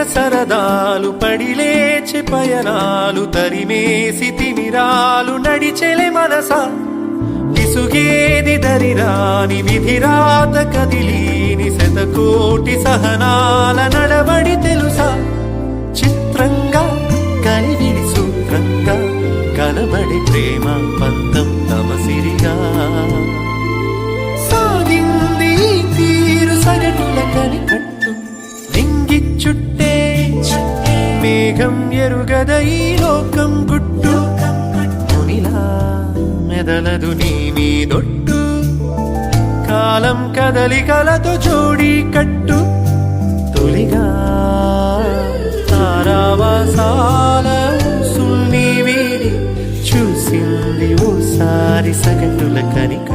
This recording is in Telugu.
సరదాలు పడిలేచి పయనాలు తరిమేసి తిమిరాలు నడిచెలే మనసా విసుగేది దరిరాని విధిరాత కదిలీని శతకోటి సహనాల నడబడి తెలుసా చిత్రంగా కలివిడి సూత్రంగా కలబడి ప్రేమ పంతం తమసిరిగా సాగింది తీరు సగటుల కనికట్టు నింగి చుట్టే మేఘం ఎరుగద ఈ లోకం గుట్టు మునిలా మెదలదు నీ మీదొట్టు కాలం కదలికలతో జోడి కట్టు తొలిగా తారావాసాల సుల్ని వీడి చూసింది ఓసారి సగటుల కనిక